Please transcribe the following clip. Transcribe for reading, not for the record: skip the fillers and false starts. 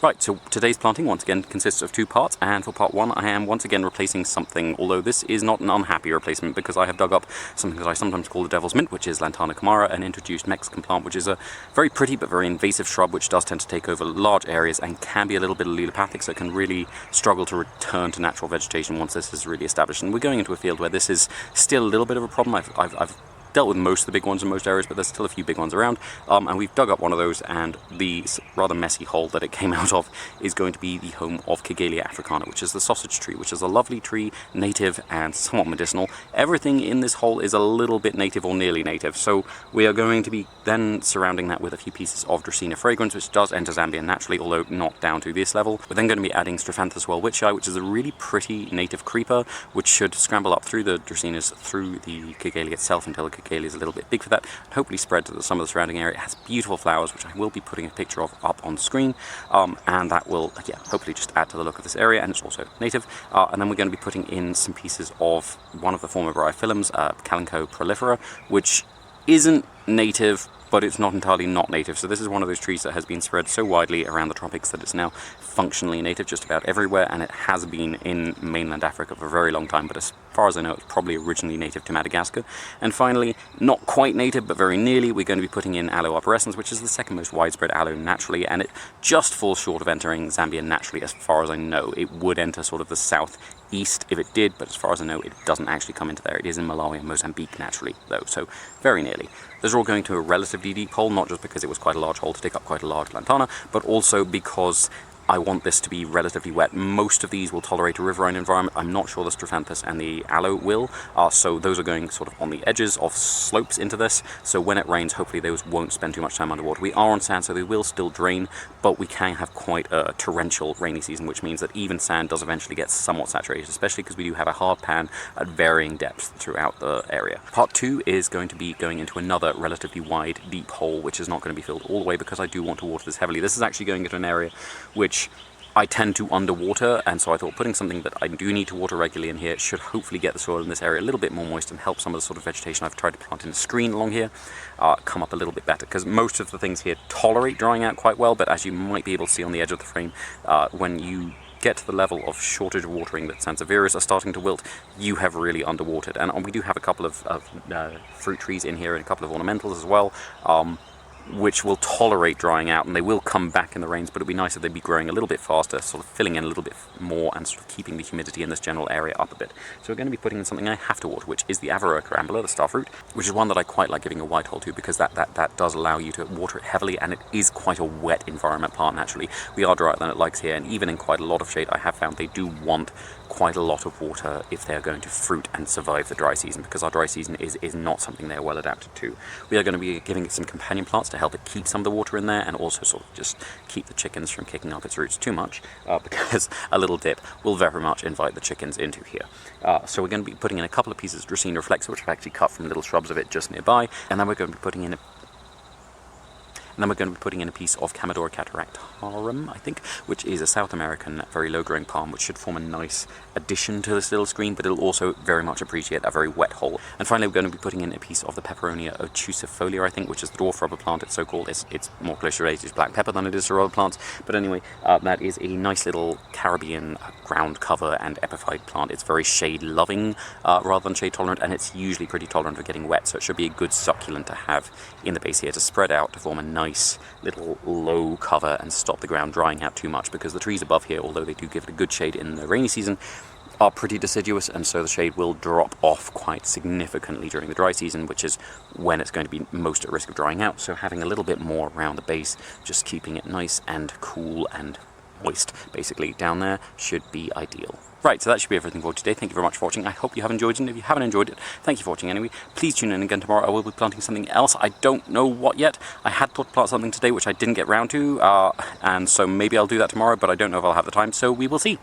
Right, so today's planting once again consists of two parts, and for part one I am once again replacing something, although this is not an unhappy replacement because I have dug up something that I sometimes call the devil's mint, which is Lantana camara, an introduced Mexican plant which is a very pretty but very invasive shrub which does tend to take over large areas and can be a little bit allelopathic, so it can really struggle to return to natural vegetation once this is really established. And we're going into a field where this is still a little bit of a problem. I've dealt with most of the big ones in most areas, but there's still a few big ones around, and we've dug up one of those, and the rather messy hole that it came out of is going to be the home of Camellia africana, which is the sausage tree, which is a lovely tree, native and somewhat medicinal. Everything in this hole is a little bit native or nearly native, so we are going to be then surrounding that with a few pieces of Dracaena fragrans, which does enter Zambia naturally, although not down to this level. We're then going to be adding Strophanthus welwitschii, which is a really pretty native creeper, which should scramble up through the Dracaenas through the Camellia itself until the Camellia is a little bit big for that, and hopefully spread to some of the surrounding area. It has beautiful flowers, which I will be putting a picture of up on screen, and that will, hopefully just add to the look of this area, and it's also native. And then we're going to be putting in some pieces of one of the former bryophyllums, Calico prolifera, which isn't native, but it's not entirely not native. So this is one of those trees that has been spread so widely around the tropics that it's now functionally native just about everywhere, and it has been in mainland Africa for a very long time, but as far as I know, it's probably originally native to Madagascar. And finally, not quite native, but very nearly, we're going to be putting in Aloe arborescens, which is the second most widespread aloe naturally, and it just falls short of entering Zambia naturally as far as I know. It would enter sort of the southeast if it did, but as far as I know, it doesn't actually come into there. It is in Malawi and Mozambique naturally, though, so very nearly. Those are all going to a relatively deep hole, not just because it was quite a large hole to dig up quite a large lantana, but also because I want this to be relatively wet. Most of these will tolerate a riverine environment. I'm not sure the Strophanthus and the aloe will, so those are going sort of on the edges of slopes into this, so when it rains, hopefully those won't spend too much time underwater. We are on sand, so they will still drain, but we can have quite a torrential rainy season, which means that even sand does eventually get somewhat saturated, especially because we do have a hard pan at varying depths throughout the area. Part two is going to be going into another relatively wide, deep hole, which is not going to be filled all the way because I do want to water this heavily. This is actually going into an area which I tend to underwater, and so I thought putting something that I do need to water regularly in here should hopefully get the soil in this area a little bit more moist and help some of the sort of vegetation I've tried to plant in the screen along here come up a little bit better, because most of the things here tolerate drying out quite well, but as you might be able to see on the edge of the frame, when you get to the level of shortage of watering that Sansevieras are starting to wilt, you have really underwatered. And we do have a couple of fruit trees in here and a couple of ornamentals as well, which will tolerate drying out, and they will come back in the rains, but it'd be nice if they'd be growing a little bit faster, sort of filling in a little bit more and sort of keeping the humidity in this general area up a bit. So we're going to be putting in something I have to water, which is the Averrhoa carambula, the starfruit, which is one that I quite like giving a white hole to, because that does allow you to water it heavily, and it is quite a wet environment plant naturally. We are drier than it likes here, and even in quite a lot of shade, I have found they do want quite a lot of water if they're going to fruit and survive the dry season, because our dry season is not something they're well adapted to. We are going to be giving it some companion plants to help it keep some of the water in there, and also sort of just keep the chickens from kicking up its roots too much, because a little dip will very much invite the chickens into here. So we're going to be putting in a couple of pieces of Dracaena reflexa, which I've actually cut from little shrubs of it just nearby, and then we're going to be putting in a piece of Camadora cataractarum, I think, which is a South American, very low-growing palm, which should form a nice addition to this little screen, but it'll also very much appreciate a very wet hole. And finally, we're going to be putting in a piece of the Peperonia obtusifolia, I think, which is the dwarf rubber plant. It's so-called. It's more closely related to black pepper than it is to rubber plants. But anyway, that is a nice little Caribbean ground cover and epiphyte plant. It's very shade-loving rather than shade-tolerant, and it's usually pretty tolerant of getting wet, so it should be a good succulent to have in the base here to spread out to form a nice little low cover and stop the ground drying out too much, because the trees above here, although they do give it a good shade in the rainy season, are pretty deciduous, and so the shade will drop off quite significantly during the dry season, which is when it's going to be most at risk of drying out. So having a little bit more around the base, just keeping it nice and cool and moist basically down there, should be ideal. Right, so that should be everything for today. Thank you very much for watching. I hope you have enjoyed it, and if you haven't enjoyed it, thank you for watching anyway. Please tune in again tomorrow. I will be planting something else. I don't know what yet. I had thought to plant something today which I didn't get round to, and so maybe I'll do that tomorrow, but I don't know if I'll have the time, so we will see.